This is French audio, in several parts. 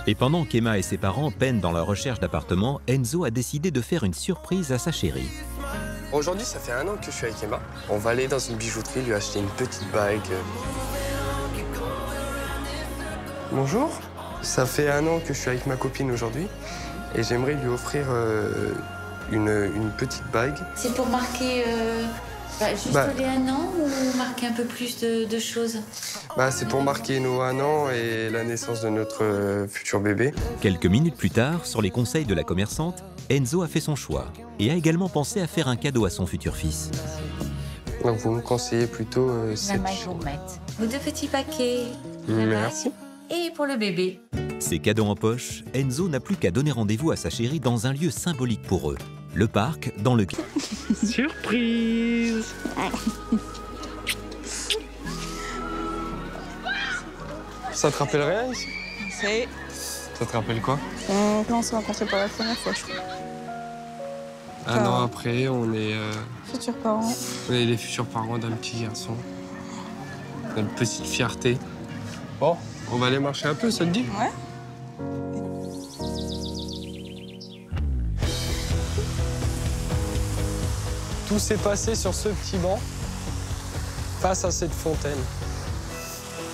Et pendant qu'Emma et ses parents peinent dans leur recherche d'appartement, Enzo a décidé de faire une surprise à sa chérie. Aujourd'hui, ça fait 1 an que je suis avec Emma. On va aller dans une bijouterie, lui acheter une petite bague. Bonjour. Ça fait 1 an que je suis avec ma copine aujourd'hui et j'aimerais lui offrir une petite bague. C'est pour marquer juste les 1 an ou marquer un peu plus de choses? C'est pour marquer nos 1 an et la naissance de notre futur bébé. Quelques minutes plus tard, sur les conseils de la commerçante, Enzo a fait son choix et a également pensé à faire un cadeau à son futur fils. Donc vous me conseillez plutôt cette... Maman, je vous remette. Vos 2 petits paquets. Merci. Et pour le bébé. Ses cadeaux en poche, Enzo n'a plus qu'à donner rendez-vous à sa chérie dans un lieu symbolique pour eux, le parc dans le... Surprise! Ça te rappelle rien ici? C'est Ça te rappelle quoi? quand on s'est rencontrés pour la première fois, je crois. 1 an après, on est Futurs parents. les futurs parents d'un petit garçon. Notre petite fierté. Bon, on va aller marcher un peu, ça te dit? Ouais. Tout s'est passé sur ce petit banc, face à cette fontaine.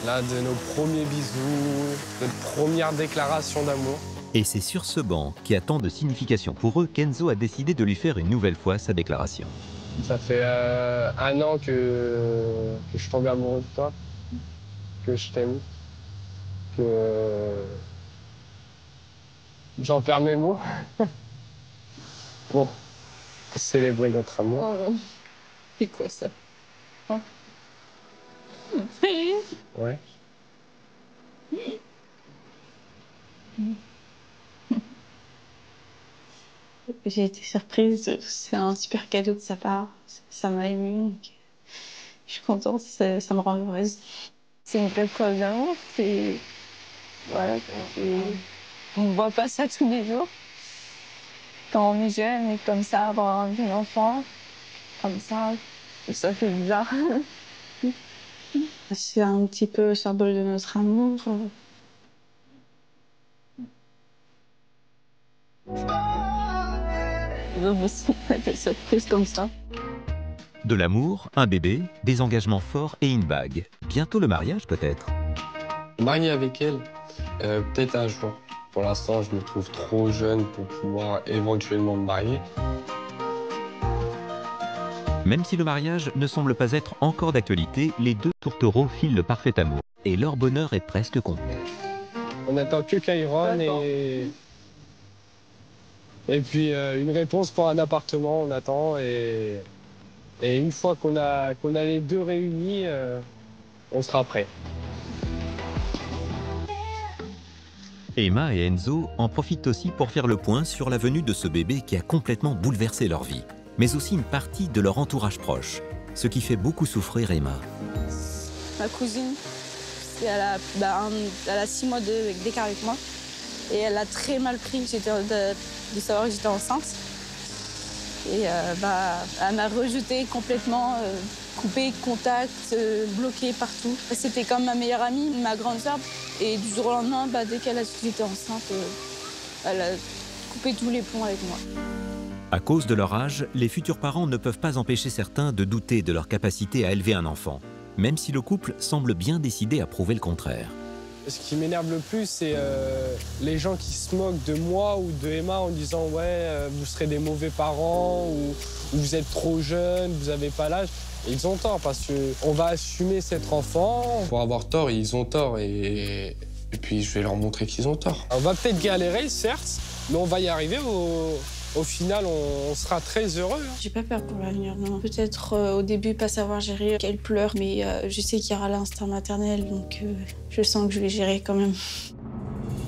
Là, de nos premiers bisous, notre première déclaration d'amour. Et c'est sur ce banc, qui a tant de signification pour eux, qu'Enzo a décidé de lui faire une nouvelle fois sa déclaration. Ça fait 1 an que je tombe amoureux de toi, que je t'aime, que j'en perds mes mots. Bon, célébrer notre amour. Oh, c'est quoi ça? Hein? Ouais. J'ai été surprise, c'est un super cadeau de sa part. Ça m'a émue. Je suis contente, ça me rend heureuse. C'est une belle preuve d'amour. Voilà, on ne voit pas ça tous les jours. Quand on est jeune et comme ça, avoir un jeune enfant, comme ça fait bizarre. C'est un petit peu le symbole de notre amour. Des surprises comme ça. De l'amour, un bébé, des engagements forts et une bague. Bientôt le mariage peut-être. Marié avec elle, peut-être un jour. Pour l'instant, je me trouve trop jeune pour pouvoir éventuellement me marier. Même si le mariage ne semble pas être encore d'actualité, les 2 tourtereaux filent le parfait amour. Et leur bonheur est presque complet. On attend que Kairon et puis une réponse pour un appartement, on attend. Et une fois qu'on a les 2 réunis, on sera prêt. Emma et Enzo en profitent aussi pour faire le point sur la venue de ce bébé qui a complètement bouleversé leur vie, mais aussi une partie de leur entourage proche, ce qui fait beaucoup souffrir Emma. Ma cousine, elle a 6 mois d'écart avec moi. Et elle a très mal pris de savoir que j'étais enceinte. Et elle m'a rejetée complètement, coupé contact, bloquée partout. C'était comme ma meilleure amie, ma grande sœur. Et du jour au lendemain, dès qu'elle a su que j'étais enceinte, elle a coupé tous les ponts avec moi. À cause de leur âge, les futurs parents ne peuvent pas empêcher certains de douter de leur capacité à élever un enfant, même si le couple semble bien décidé à prouver le contraire. Ce qui m'énerve le plus, c'est les gens qui se moquent de moi ou de Emma en disant « Ouais, vous serez des mauvais parents » ou « Vous êtes trop jeune, vous n'avez pas l'âge ». Ils ont tort parce qu'on va assumer cet enfant. Pour avoir tort, ils ont tort et puis je vais leur montrer qu'ils ont tort. On va peut-être galérer, certes, mais on va y arriver. Au final, on sera très heureux. J'ai pas peur pour l'avenir, non. Peut-être au début pas savoir gérer, qu'elle pleure, mais je sais qu'il y aura l'instinct maternel, donc je sens que je vais gérer quand même.